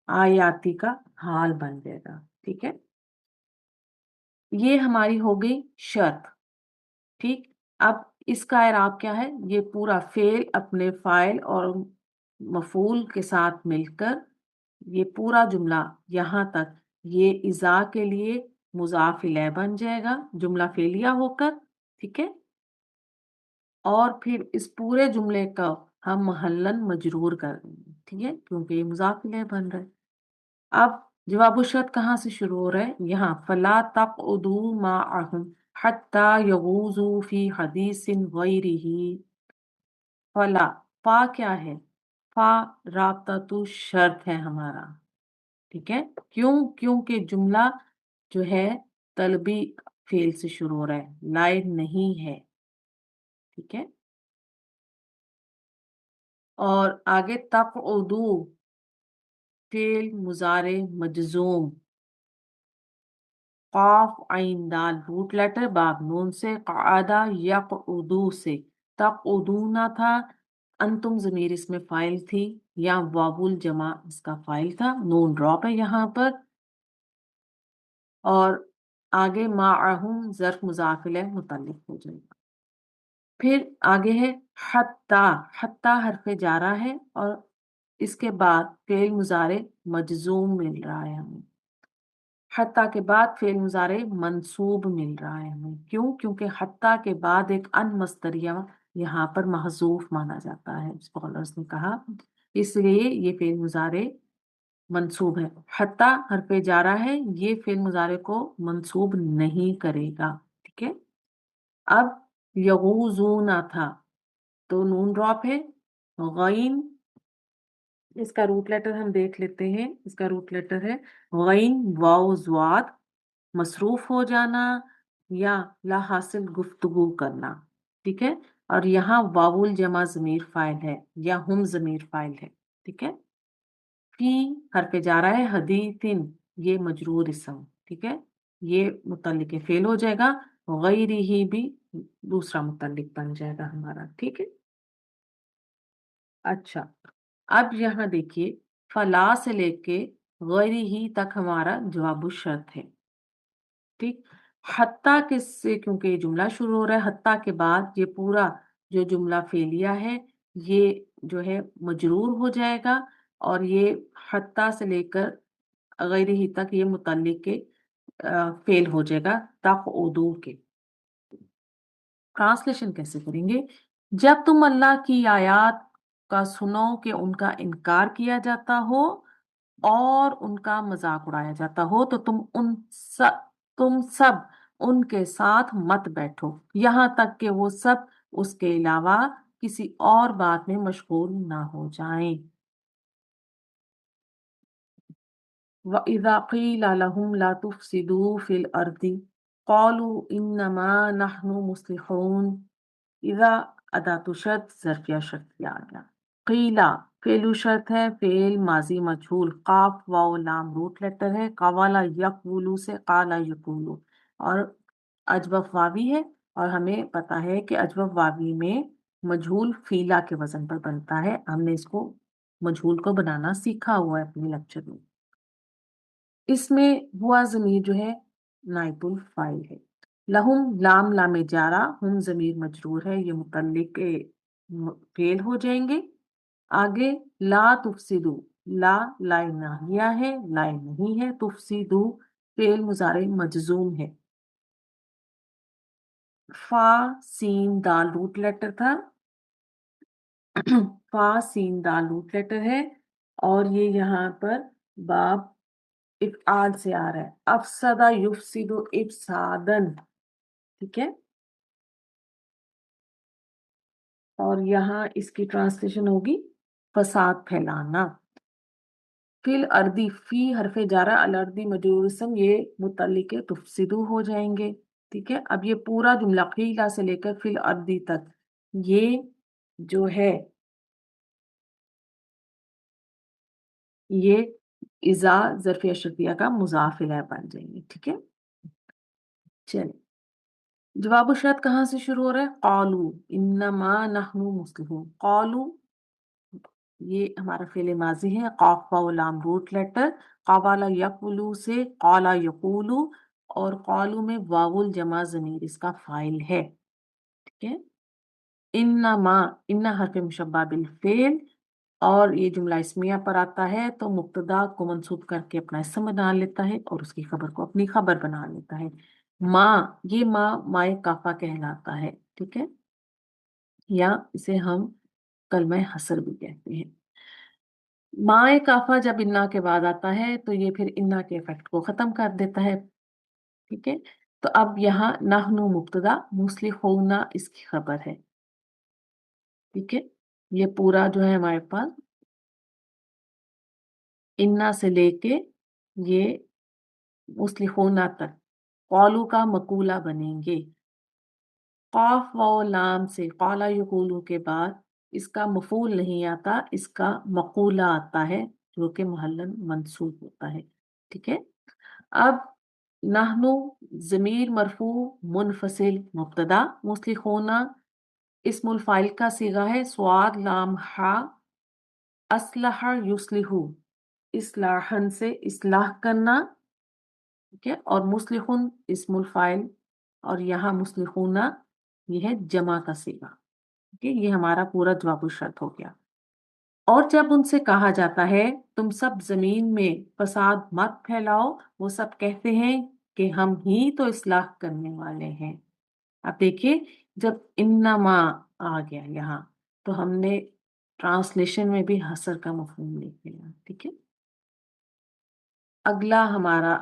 आयाती का हाल बन जाएगा। ठीक है, ये हमारी हो गई शर्त। ठीक, अब इसका एराब क्या है? ये पूरा फेल अपने फाइल और मफूल के साथ मिलकर ये पूरा जुमला यहाँ तक ये इज़ा के लिए मुज़ाफ इलैह बन जाएगा जुमला फेलिया होकर। ठीक है, और फिर इस पूरे जुमले का हम महल्लन मजरूर कर देंगे। ठीक है, क्योंकि ये मुज़ाफ इलैह बन रहा है। अब जवाब शर्त कहाँ से शुरू हो रहा है? यहाँ फला तक़उदू माअहुम हत्ता यगूज़ू फी हदीसिन गैरिही। फला, फा क्या है? फा राबततु शर्त है हमारा। ठीक है, क्यों? क्योंकि जुमला जो है तलबी फेल से शुरू हो रहा है, लाइव नहीं है। ठीक है, और आगे तक़उदू फेल मुजारे मजजूम, काफ आइन दाल रूट लेटर, बाब नून से, क़आदा यक़उदू से। तक़उदूना था, अंतुम ज़मीर इसमें फाइल थी, या वाबुल जमा इसका फाइल था, नून ड्रॉप है यहाँ पर। और आगे माअहुम ज़र्फ मुज़ाफ इलैह मुतल्लिक़ हो जाएगा। फिर आगे है हत्ता, हत्ता हरफे जारा है, और इसके बाद फेल मुजारे मजजूम मिल रहा है हमें। हत्ता के बाद फेल मुजारे मंसूब मिल रहा है हमें। क्यों? क्योंकि हत्ता के बाद एक अन मस्तरिया यहाँ पर महजूफ माना जाता है, स्कॉलर्स ने कहा, इसलिए ये फेल मुजारे मंसूब है। हत्ता हरफे जारा है, ये फेल मुजारे को मंसूब नहीं करेगा। ठीक है, अब यगूज़ूना था तो नून ड्रॉप है। गईन, इसका रूट लेटर हम देख लेते हैं। इसका रूट लेटर है गईन वाव ज़्वाद, मसरूफ हो जाना या ला हासिल गुफ्तगू करना। ठीक है, और यहाँ वावुल जमा ज़मीर फाइल है या हम ज़मीर फाइल है। ठीक है, फी हरफ जारा है, हदीतिन ये मजरूर इसम। ठीक है, ये मुतल्लिक फेल हो जाएगा, गैरी ही भी दूसरा मुतल्लिक बन जाएगा हमारा। ठीक है, अच्छा, अब यहाँ देखिए फला से लेके गैरी ही तक हमारा जवाब शर्त है। ठीक, हत्ता किससे, क्योंकि ये जुमला शुरू हो रहा है, हत्ता के बाद ये पूरा जो जुमला फेलिया है ये जो है मजरूर हो जाएगा, और ये हत्ता से लेकर गैर ही तक ये मुतल्लिक के फेल हो जाएगा तक़उदू के। ट्रांसलेशन कैसे करेंगे? जब तुम अल्लाह की आयत का सुनो कि उनका इनकार किया जाता हो और उनका मजाक उड़ाया जाता हो, तो तुम सब उनके साथ मत बैठो यहाँ तक कि वो सब उसके अलावा किसी और बात में मशगूल ना हो जाएं। वइज़ा क़ील लहुम ला तुफ़सिदू फ़िल अर्दि क़ालू इन्नमा नहनु मुस्लिहून। इज़ा अदातु शर्त ज़र्फ़िया शर्तिया आ गया। क़ीला फ़ेलु शर्त है, फ़ेल माज़ी मजहूल, क़ाफ वाव लाम रूट लेटर है, क़वाला यक़ूलू से क़ाला यक़ूलू, और अजवफ़ वावी है, और हमें पता है कि अजवफ़ वावी में मजहूल फ़ीला के वज़न पर बनता है। हमने इसको मजहूल को बनाना सीखा हुआ है अपने लेक्चर में। इसमें हुआ ज़मीर जो है नाइबुल फाइल है। لہم لام لام جارا، ہم ضمیر مجرور ہے، یہ متعلق فعل ہو جائیں گے۔ آگے لا تفسدو، لا لائے ناہیہ ہے، لائے نہیں ہے، تفسدو فعل مضارع مجزوم ہے۔ فا سین دال روٹ لیٹر تھا، فا سین دال روٹ لیٹر ہے، اور یہ یہاں پر باب افعال سے آ رہا ہے، افسدہ یفسدو افسادن، ٹھیک ہے۔ اور یہاں اس کی ٹرانسلیشن ہوگی فساد پھیلانا۔ فی الارضی، فی حرف جارہ، الارضی مجرور اسم، یہ متعلق تفسدو ہو جائیں گے، ٹھیک ہے۔ اب یہ پورا جملہ قیلہ سے لے کر فی الارضی تک، یہ جو ہے یہ اذا ظرفیہ شرطیہ کا مضاف الیہ بن جائیں گے، ٹھیک ہے۔ چلیں، جواب و شرط کہاں سے شروع ہو رہا ہے؟ قالو انما نحن مسلمون، قالو یہ ہمارا فعل ماضی ہے، قاف واو لام روٹ لیٹر، قوالا یقولو سے قالا یقولو، اور قالو میں واو الجمع ضمیر اس کا فاعل ہے، ٹھیک ہے۔ انما، ان حرف مشبہ بالفعل، اور یہ جملہ اسمیہ پر آتا ہے تو مبتدا کو منصوب کر کے اپنا اسم بنا لیتا ہے اور اس کی خبر کو اپنی خبر بنا لیتا ہے۔ ماں، یہ ماں مائے کافہ کہلاتا ہے، ٹھیک ہے، یا اسے ہم کلمہ حصر بھی کہتے ہیں۔ مائے کافہ جب انا کے بعد آتا ہے تو یہ پھر انا کے افیکٹ کو ختم کر دیتا ہے، ٹھیک ہے۔ تو اب یہاں نحنو مبتدا، مصلحون اس کی خبر ہے، ٹھیک ہے۔ یہ پورا جو ہے ہمارے پاس انا سے لے کے یہ مصلحون تک قالو کا مقولہ بنیں گے۔ قاف و لام سے قالا یقولو کے بعد اس کا مفعول نہیں آتا، اس کا مقولہ آتا ہے جو کہ محلن منصوب ہوتا ہے، ٹھیک ہے۔ اب نحنو ضمیر مرفوع منفصل مبتدا، مصلحون اسم الفاعل کا صیغہ ہے، صاد لام ہا، اصلح یصلح، اصلاحن سے اصلاح کرنا، ٹھیک ہے، اور مصلحن اسم الفاعل، اور یہاں مصلحون یہ ہے جمع کا صیغہ، ٹھیک ہے۔ یہ ہمارا پورا جواب الشرط ہو گیا۔ اور جب ان سے کہا جاتا ہے تم سب زمین میں فساد مت پھیلاؤ، وہ سب کہتے ہیں کہ ہم ہی تو اصلاح کرنے والے ہیں۔ اب دیکھیے جب انما آ گیا یہاں تو ہم نے ٹرانسلیشن میں بھی حصر کا مفہوم لکھ لیا، ٹھیک ہے۔ اگلا ہمارا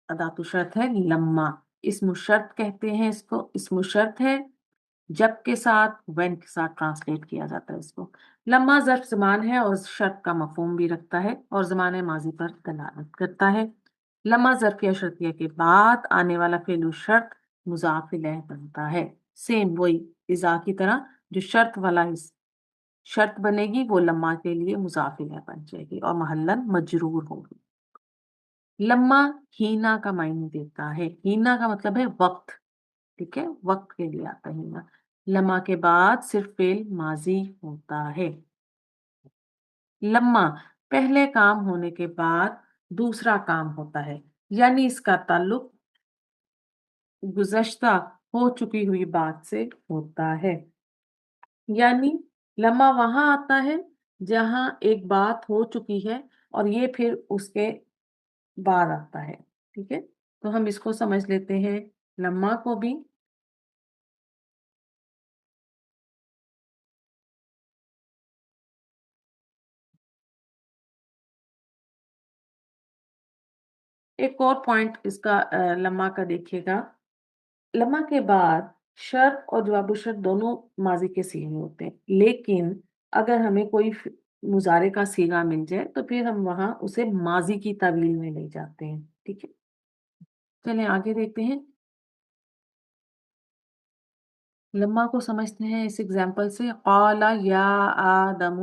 ادات الشرط ہے لما، اسم الشرط کہتے ہیں اس کو، اسم الشرط ہے جب کے ساتھ وین کے ساتھ ٹرانسلیٹ کیا جاتا ہے اس کو۔ لما ظرف زمان ہے اور شرط کا مفہوم بھی رکھتا ہے اور زمان ماضی پر دلالت کرتا ہے۔ لما ظرفیہ شرطیہ کے بعد آنے والا فعل الشرط مضاف الیہ بنتا ہے، سیم وہی اذا کی طرح، جو شرط والا شرط بنے گی وہ لما کے لیے مضاف الیہ بن جائے گی اور محلن مجرور ہوگی۔ لما ہینا کا معنی دیتا ہے، ہینا کا مطلب ہے وقت، ٹھیک ہے، وقت کے لیے آتا ہے۔ لما کے بعد صرف فعل ماضی ہوتا ہے۔ لما پہلے کام ہونے کے بعد دوسرا کام ہوتا ہے، یعنی اس کا تعلق گزشتہ ہو چکی ہوئی بات سے ہوتا ہے۔ یعنی لما وہاں آتا ہے جہاں ایک بات ہو چکی ہے اور یہ پھر اس کے بعد آتا ہے، ٹھیک ہے۔ تو ہم اس کو سمجھ لیتے ہیں لما کو بھی ایک اور پوائنٹ اس کا لما کا دیکھیے گا، لما کے بعد شرط اور جواب الشرط دونوں ماضی کے صیغے ہوتے ہیں، لیکن اگر ہمیں کوئی مضارع کا صیغہ مل جائے تو پھر ہم وہاں اسے ماضی کی تعویل میں لے جاتے ہیں، ٹھیک ہے۔ چلیں آگے دیکھتے ہیں، لما کو سمجھتے ہیں اس ایگزامپل سے، قال یا آدم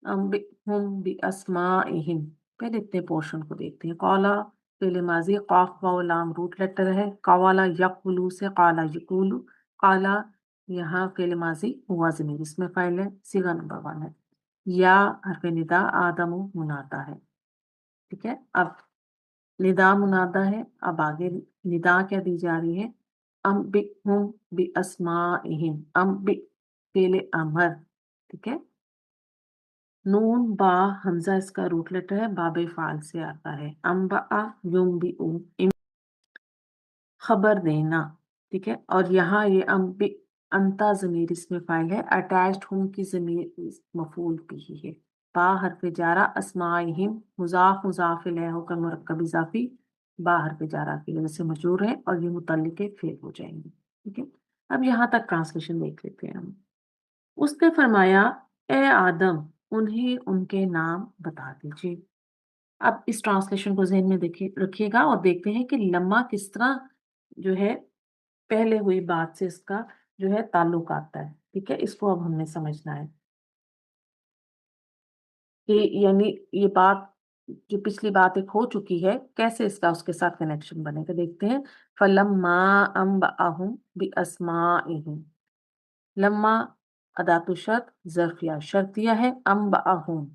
انبئہم باسمائہم۔ پہلے اتنے پورشن کو دیکھتے ہیں۔ قال فعل ماضی، قاف واو لام روٹ لیٹر ہے، قوالا یقولو سے قالا یقولو، قالا یہاں فعل ماضی ہوا ضمیر اس میں فاعل ہے، صیغہ نمبر 1 ہے، یا حرف ندا، آدم منادا ہے، ٹھیک ہے۔ اب ندا منادا ہے، اب آگے ندا کیا دی جا رہی ہے؟ अम्बिहुम बिअस्माइहिम, अम्बि फेले अमर, ठीक है। नून बा हमजा इसका रूट लेटर है, बाबे फाल से आता है। अम्बा युम्बिउ, खबर देना, ठीक है। और यहाँ ये अंता ज़मीर इसमें फाइल है, अटैच्ड हुम की ज़मीर मफूल भी है। बा हरफ जारा, अस्माइहिम मुजाफ मुजाफ इलैह होकर मुरक्कब इजाफी बा हरफ जारा की वजह से मजरूर है और ये मुतल्लिके फेल हो जाएंगे, ठीक है। अब यहाँ तक ट्रांसलेशन देख लेते हैं हम। उसने फरमाया, ए आदम, उन्हें उनके नाम बता दीजिए। अब इस ट्रांसलेशन को ज़हन में देखिए रखिएगा और देखते हैं कि लम्मा किस तरह जो है पहले हुई बात से इसका जो है ताल्लुक आता है, ठीक है। इसको अब हमने समझना है कि यानी ये बात जो पिछली बात एक हो चुकी है, कैसे इसका उसके साथ कनेक्शन बनेगा देखते हैं। फलम्मा अम्बअहुम बिअस्माइहिम, लम्मा अदातु शर्त ज़र्फिया शर्तिया है, अम्बअहुम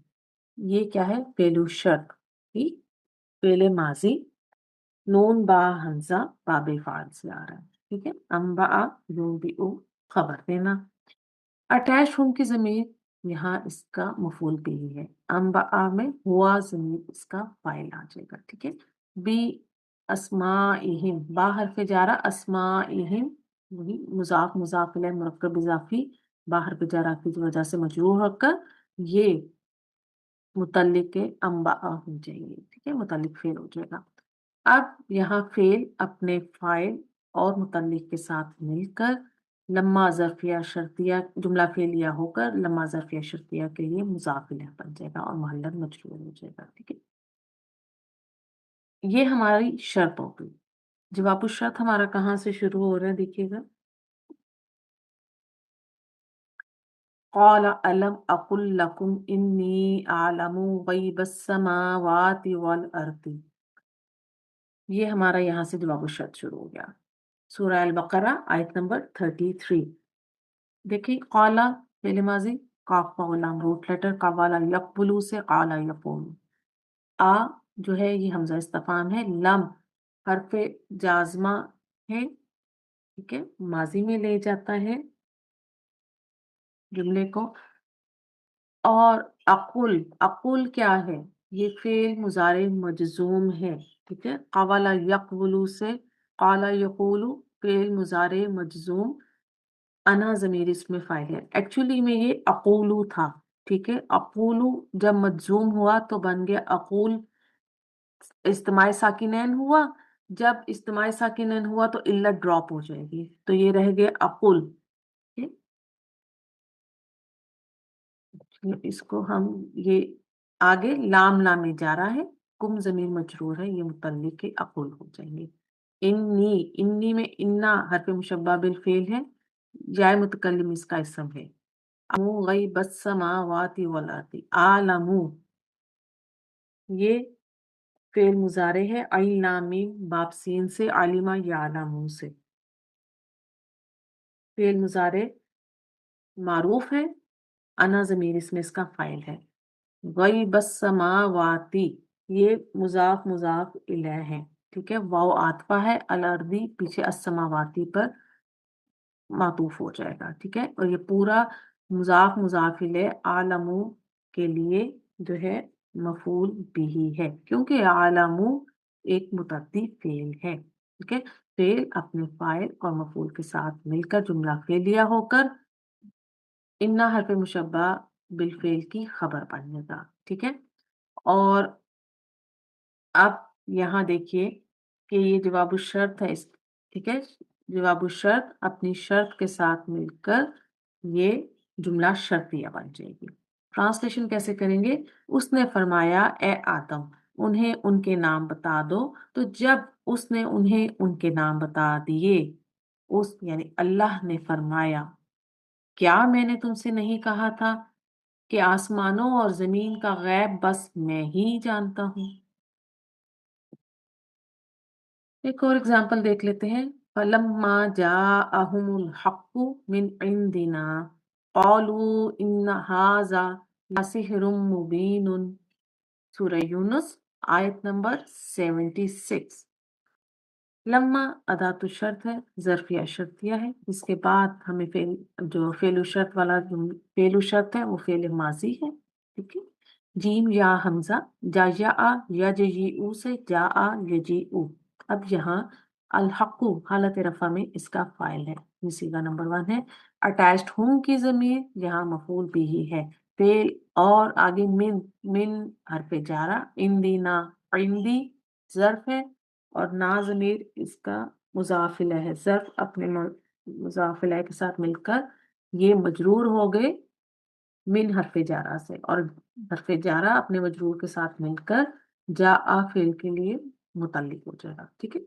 ये क्या है, फेलु शर्त, ठीक, फेले माजी, नून बा हमजा बाबे फाल से आ रहा है, ठीक है। अम्बा यूबिउ खबर देना। अटैच होम की जमीर यहाँ इसका मफूल भी है, अम्बा में हुआ जमीर इसका फाइल आ जाएगा, ठीक है। बी अस्माइहिम, बा हरफ जारा, अस्माइहिम वही मुजाफ मुजाफ इलैह मुरक्कब इजाफी बा हरफ जारा की वजह से मजरूर होकर ये मुतल्लिक अम्बा हो जाएंगे, ठीक है, मुतल्लिक फेल हो जाएगा। अब यहाँ फेल अपने फाइल और मुतल्लिक के साथ मिलकर लम्मा ज़र्फिया शर्तिया जुमला फेलिया होकर लम्मा ज़र्फिया शर्तिया के लिए मुज़ाफ इलैह बन जाएगा और मुहल्लल मजरूर हो जाएगा, ठीक है। ये हमारी शर्त हो गई। जवाब शर्त हमारा कहाँ से शुरू हो रहा है देखिएगा। क़ाल अलम अक़ुल लकुम इन्नी अअलमु ग़ैबस समावाति वल अर्दी, ये हमारा यहाँ से जवाब शर्त शुरू हो गया। सूरह अल बकरा आयत नंबर 33। देखिए काला फेल माजी, काफ का गुलाम रूट लेटर, कावाला यकबुलू से काला यकूलू। आ जो है ये हमजा इस्तिफाम है, लम हरफे जाजमा है, ठीक है, माजी में ले जाता है जुमले को। और अकुल, अकुल क्या है, ये फेल मुजारे मजजूम है, ठीक है। कावाला यकबुलू से काला यकूलू फेल मुजारे मजजूम, अना ज़मीर इसमें फाइल है। एक्चुअली में ये अक़ूलू था, ठीक है। अक़ूलू जब मजजूम हुआ तो बन गया अक़ूल, इज्तिमाई साकिनैन हुआ, जब इज्तिमाई साकिनैन हुआ तो इल्लत ड्रॉप हो जाएगी, तो ये रह गया अक़ुल, ठीक? इसको हम ये आगे लाम लामे जा रहा है, कुम ज़मीर मजरूर है, ये मुतल्लिक के अक़ुल हो जाएंगे। इन्नी, इन्नी में इन्ना हरफ मुशब्बा बिल फेल है, जाए मुतकल्लिम इसका इसम है। गैबस समावाति वल अर्दी, आलमू ये फेल मुजारे है, अल लामी बाप सीन से, आलिमा यालमू से। फेल मुजारे मारूफ है, अना ज़मीर इसमें इसका फाइल है। गैबस समावाति ये मुजाफ मुजाफ इलैह है, ठीक है। वाव आतफा है, अल अर्दी पीछे अस्समावाती पर मातूफ हो जाएगा, ठीक है। और ये पूरा मुजाफ मुजाफ इलैह आलमू के लिए जो है मफूल बिही है, क्योंकि आलमू एक मुतद्दी फेल है, ठीक है। फेल अपने फाइल और मफूल के साथ मिलकर जुमला फेलिया होकर इन्ना हरफ मुशब्बा बिल फेल की खबर बनेगा, ठीक है। और अब यहाँ देखिए कि ये जवाब शर्त है इस, ठीक है। जवाब शर्त अपनी शर्त के साथ मिलकर ये जुमला शर्तिया बन जाएगी। ट्रांसलेशन कैसे करेंगे। उसने फरमाया, ए आदम, उन्हें उनके नाम बता दो। तो जब उसने उन्हें उनके नाम बता दिए, उस यानी अल्लाह ने फरमाया, क्या मैंने तुमसे नहीं कहा था कि आसमानों और जमीन का गैब बस मैं ही जानता हूँ। एक और एग्जाम्पल देख लेते हैं। फलम्मा जाअहुमुल हक्कु मिन इंदिना क़ालू इन्न हाज़ा लसिह्रुम मुबीनुन। सूरह यूनुस आयत नंबर 76। لما अदातु शर्त है, ज़र्फ़िया शर्तिया है. इसके बाद हमें जो फेलु शर्त वाला फेलु शर्त है वो फेल माजी है. ठीक है. जीम या हमजा, जा यजयू से जा यजीउ. अब यहाँ अलहकु हालत रफा में इसका फाइल है. ये सीगा नंबर 1 है. अटैच्ड हूं की जमीर यहाँ मफूल भी ही है. फेल और आगे मिन हरफ जारा, इंदीना इंदी ज़र्फ है, और ना ज़मीर इसका मुज़ाफ़िला है. ज़र्फ अपने मुज़ाफ़िला के साथ मिलकर ये मजरूर हो गए मिन हरफ़े जारा से, और हरफ़े जारा अपने मजरूर के साथ मिलकर जा फेल के लिए मुतल्लिक हो जाएगा. ठीक है.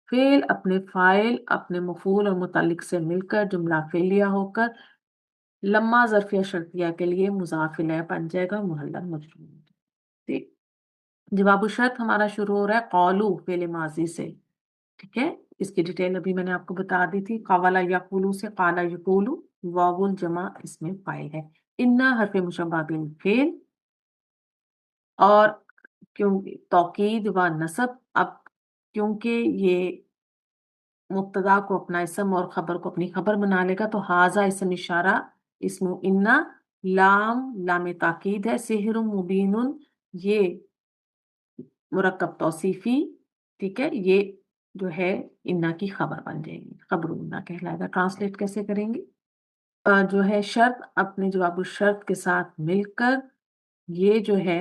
फेल अपने फाइल, अपने मफूल और मुतल्लिक से मिलकर जुमला फेलिया होकर लम्मा ज़र्फ़िया शर्तिया के लिए मुज़ाफ़िला बन जाएगा, मुहल्लल मजरूर. ठीक. जवाब शर्त हमारा शुरू हो रहा है कौलू फेल माजी से. ठीक है. इसकी डिटेल अभी मैंने आपको बता दी थी. कवाला यकूलू से काला यकूलू, वावुल जमा इसमें फाइल है. इन्ना हरफ मुशब्बह बिल फेल, और क्योंकि तौकीद व नसब, अब क्योंकि ये मुब्तदा को अपना इसम और खबर को अपनी खबर बना लेगा, तो हाजा इसम इशारा इसमु इन्ना, लाम ताकीद है, सिहरुम मुबीनुन ये मुरक्कब तौसीफी. ठीक है. ये जो है इन्ना की खबर बन जाएगी, खबर इन्ना कहलाएगा. ट्रांसलेट कैसे करेंगे? जो है शर्त अपने जवाब शर्त के साथ मिलकर ये जो है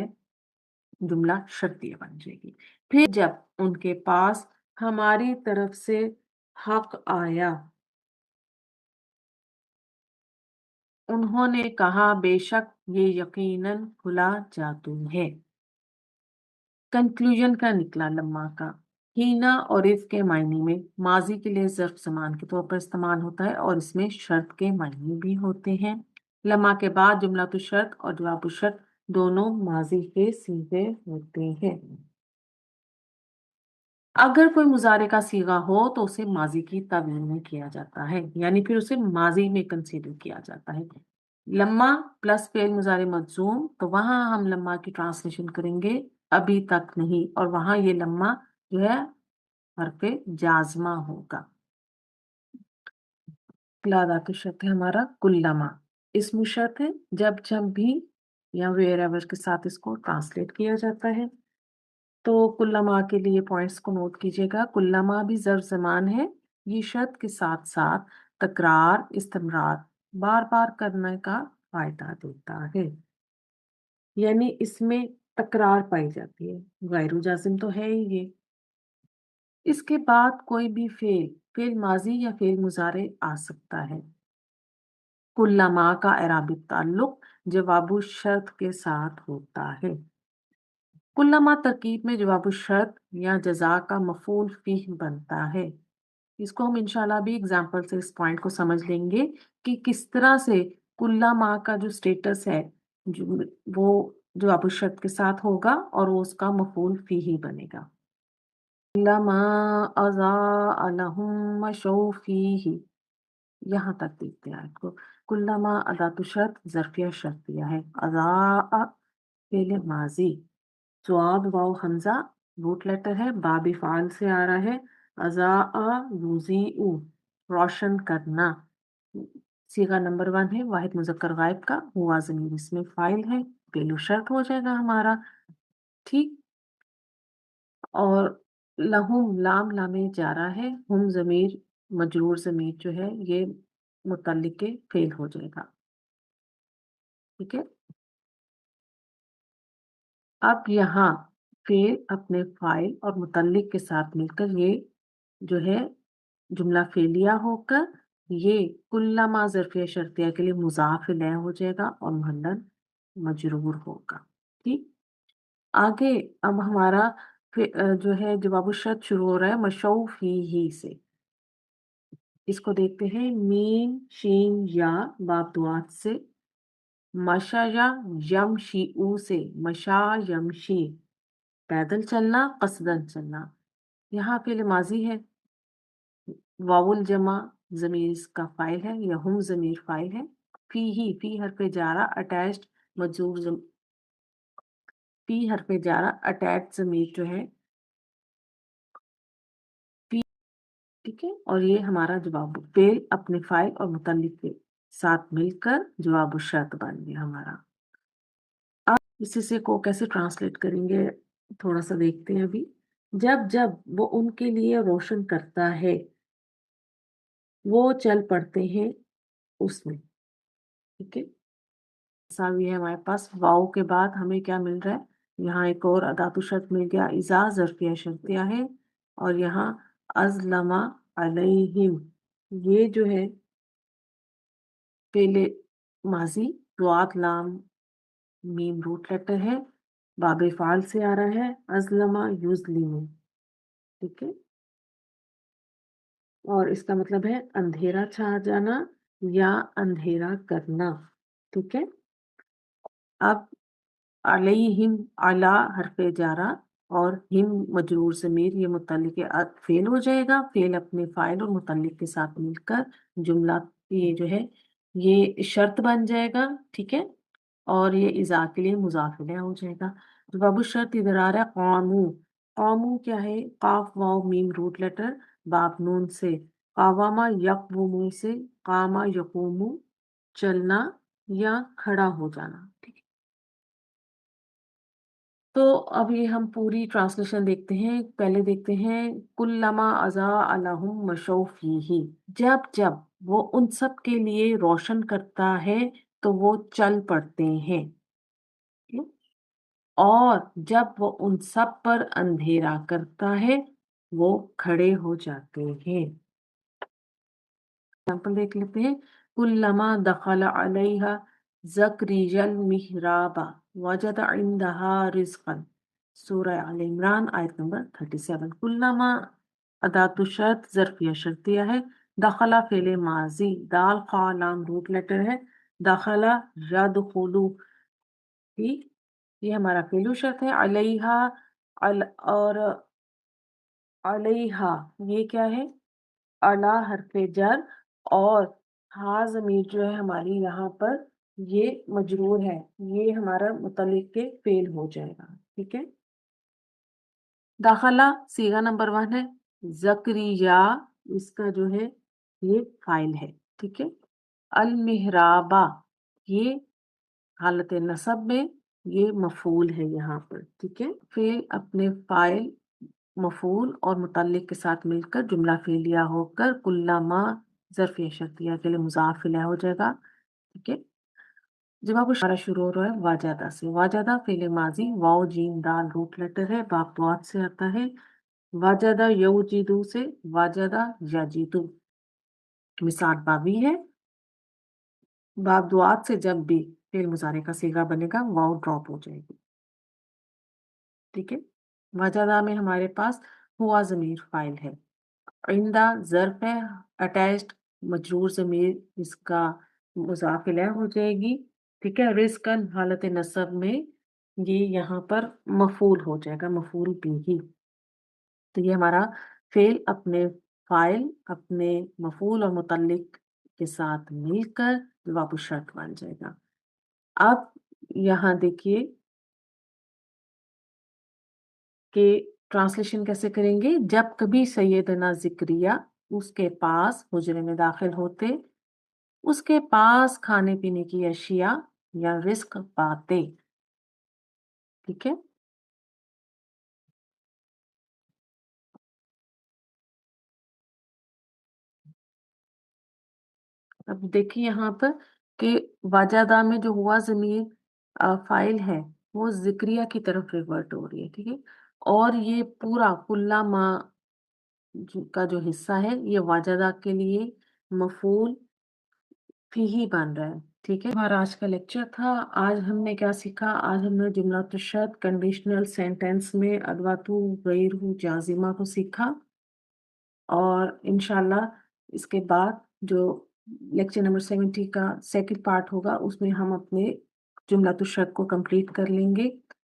जुमला शर्तिया बन जाएगी. फिर जब उनके पास हमारी तरफ से हक आया, उन्होंने कहा बेशक ये यकीनन खुला जादू है. कंक्लूजन का निकला लम्मा का. हीना और इफ के मायने में माजी के लिए ज़र्फ ज़मान के तौर पर इस्तेमाल होता है, और इसमें शर्त के मायने भी होते हैं. लम्मा के बाद जुमला तो शर्त और जवाब शर्त दोनों माजी के सीगे होते हैं. अगर कोई मुजारे का सीगा हो तो उसे माजी की तावील में किया जाता है, यानी फिर उसे माजी में कंसीडर किया जाता है. लम्मा प्लस फेल मुजारे मजूम, तो वहां हम लम्मा की ट्रांसलेशन करेंगे अभी तक नहीं, और वहां ये लम्मा जो है हरफे जाजमा होगा. लादात शर्त है हमारा कुल्लमा. इसमें शर्त है जब जब भी या वेर एवर के साथ इसको ट्रांसलेट किया जाता है. तो कुल्लमा के लिए पॉइंट्स को नोट कीजिएगा. कुल्लमा भी ज़र्फ ज़मान है. ये शर्त के साथ साथ तकरार, इस्तिमरार, बार बार करने का फायदा देता है, यानी इसमें तकरार पाई जाती है. गैरु जाजिम तो है ही ये. इसके बाद कोई भी फेल माजी या फेल मुजारे आ सकता है. कुल्लमा का एराबी ताल्लुक जवाबु शर्त के साथ होता है. कुल्लमा तरकीब में जवाब शर्त या जजा का मफूल फीह बनता है. इसको हम इंशाल्लाह भी एग्जाम्पल से इस पॉइंट को समझ लेंगे कि किस तरह से कुल्लमा का जो स्टेटस है जो वो जवाब शर्त के साथ होगा और वो उसका मफूल फीही बनेगा. कुल्लमा अज़ा अलहुम मशौ फीही, यहाँ तक देखते हैं आपको. कुल्लमा अदातु शर्त ज़र्फिया शर्तिया है. अज़ा फेल माजी, स्वाद वाव हमजा रूट लेटर है, बाबी फाल से आ रहा है. अज़ा युज़ीउ रोशन करना. सीगा नंबर 1 है वाहिद मुज़क्कर गायब का. हुआ ज़मीर इसमें फाइल है, पेलू शर्त हो जाएगा हमारा. ठीक. और लहुम लाम लामे जा रहा है. हम ज़मीर मजरूर ज़मीर जो है ये मुतल्लिक के फेल हो जाएगा. ठीक है. अब यहाँ फेल अपने फाइल और मुतल्लिक के साथ मिलकर ये जो है जुमला फेलिया होकर ये कुल्लमा ज़र्फ़िया शर्तिया के लिए मुज़ाफ़ इलैह हो जाएगा और मुहल्लल मजरूर होगा. ठीक. आगे अब हमारा जो है जवाब शर्त शुरू हो रहा है मशौ फीही से. इसको देखते हैं. मीम शीन या बाब दुआत से. मशा या यमशीउ से. मशा यमशी पैदल चलना, कसदन चलना. यहाँ फेल माजी है. वाउल जमा जमीर इसका फाइल है, या हम जमीर फाइल है. फी हरफे जारा अटैच्ड मजरूर फी हरफे जारा अटैच्ड जमीर जो है ठीक है। और ये हमारा जवाब फेल अपने फाइल और मुतल्लिक के साथ मिलकर जवाब शर्त बन गया हमारा। अब इसी से को कैसे ट्रांसलेट करेंगे थोड़ा सा देखते हैं अभी। जब जब वो उनके लिए रोशन करता है वो चल पड़ते हैं उसमें। ठीक है। सावी है हमारे पास वाव के बाद हमें क्या मिल रहा है, यहाँ एक और अदातु शर्त मिल गया, इज़ा ज़र्फ़िया शर्तिया है। और यहाँ अज़लमा अलैहिम, ये जो है पेले माजी दुआत लाम मीम रूट लेटर है, बाबे फाल से आ रहा है, अज़लमा युज़लिमु। ठीक है। और इसका मतलब है अंधेरा छा जाना या अंधेरा करना। ठीक है। अब अलैहिम, अला हरफे जारा और हिम मजरूर ज़मीर, ये मुतल्लिक फेल हो जाएगा। फेल अपने फाइल और मुतल्लिक के साथ मिलकर जुमला ये जो है ये शर्त बन जाएगा। ठीक है। और ये इज़ा के लिए मुज़ाफ इलैह हो जाएगा। जवाब शर्त इधर आ रहा है क़ामू। क़ामू क्या है, काफ वाव मीम रूट लेटर, बाप नून से, कावामा यक़वुमू से, कामा यक़ूमू चलना या खड़ा हो जाना। ठीक है। तो अब ये हम पूरी ट्रांसलेशन देखते हैं। पहले देखते हैं कुल्लमा अज़ा अलहुम मशौ फीही, जब जब वो उन सब के लिए रोशन करता है तो वो चल पड़ते हैं। ठीक? और जब वो उन सब पर अंधेरा करता है वो खड़े हो जाते हैं। एग्जाम्पल देख लेते हैं। कुल्लमा दखल अलैहा ज़करियल मिहराबा वजद इंदहा रिज़्क़न, सूरह आल इमरान आयत नंबर 37। कुल्लमा अदातु शर्त ज़र्फ़िया शर्तिया है। दखला फ़ेल माज़ी, दाल खा लाम रूट लेटर है। दखला यदखुलु, ठीक, ये हमारा फ़ेलु शर्त है। अलैहा और अलैहा ये क्या है, अला हरफे जर, और हा ज़मीर जो है हमारी यहाँ पर ये मजरूर है, ये हमारा मुतल्लिक के फेल हो जाएगा। ठीक है। दाखला सीगा नंबर 1 है। ज़करिया इसका जो है ये फाइल है। ठीक है। अल मिहराबा ये हालत नसब में ये मफूल है यहाँ पर। ठीक है। फेल अपने फाइल मफूल और मुतल्लिक के साथ मिलकर जुमला फेलिया होकर कुल्लामा ज़र्फ़िया शर्तिया के लिए मुज़ाफ़ इलैह हो जाएगा। ठीक है। जवाब हमारा शुरू हो रहा है वाजदा से। वाजदा फ़ेल माज़ी वाव जीम दाल रूट लेटर है, बाप दुआत से आता है। वाजदा यवजिदु से वाजदा यजीदु मिसाल बावी है। बाप दुआत से जब भी फ़ेल मुज़ारे का सीगा बनेगा वाव ड्रॉप हो जाएगी। ठीक है। वाजदा में हमारे पास हुआ ज़मीर फाइल है। आइंदा ज़र्फ़ है, अटैच्ड मजरूर ज़मीर इसका मुज़ाफ़ इलैह हो जाएगी। ठीक है। रिज़्क़न हालत नसब में ये यहाँ पर मफ़ूल हो जाएगा, मफ़ूल बिही। तो ये हमारा फ़ेल अपने फ़ाइल, अपने मफ़ूल और मुतल्लिक के साथ मिलकर जवाब शर्त बन जाएगा। अब यहाँ देखिए कि ट्रांसलेशन कैसे करेंगे। जब कभी सैयदना ज़िक्रिया उसके पास हुजरे में दाखिल होते, उसके पास खाने पीने की अशिया या रिस्क पाते। ठीक है। अब देखिए यहाँ पर कि वाजदा में जो हुआ जमीर फाइल है वो जिक्रिया की तरफ रिवर्ट हो रही है। ठीक है। और ये पूरा कुल्ला मा का जो हिस्सा है ये वाजदा के लिए मफूल फी ही बन रहा है। ठीक है। हमारा आज का लेक्चर था। आज हमने क्या सीखा, आज हमने जुमला शर्त कंडीशनल सेंटेंस में अदवातु गैरहू जाजिमा को सीखा। और इंशाल्लाह इसके बाद जो लेक्चर नंबर 70 का सेकंड पार्ट होगा उसमें हम अपने जुमलातु शर्त को कंप्लीट कर लेंगे।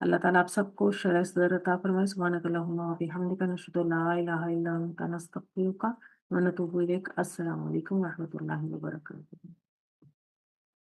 अल्लाह ताला आप सबको शरह सदर अता फरमाए। सुब्हानक अल्लाहुम्मा व बिहम्दिका नशहदु अल्ला इलाहा इल्ला अंता नस्तगफिरुका व नतूबु इलैक। अस्सलामु अलैकुम व रहमतुल्लाहि व बरकातुहू।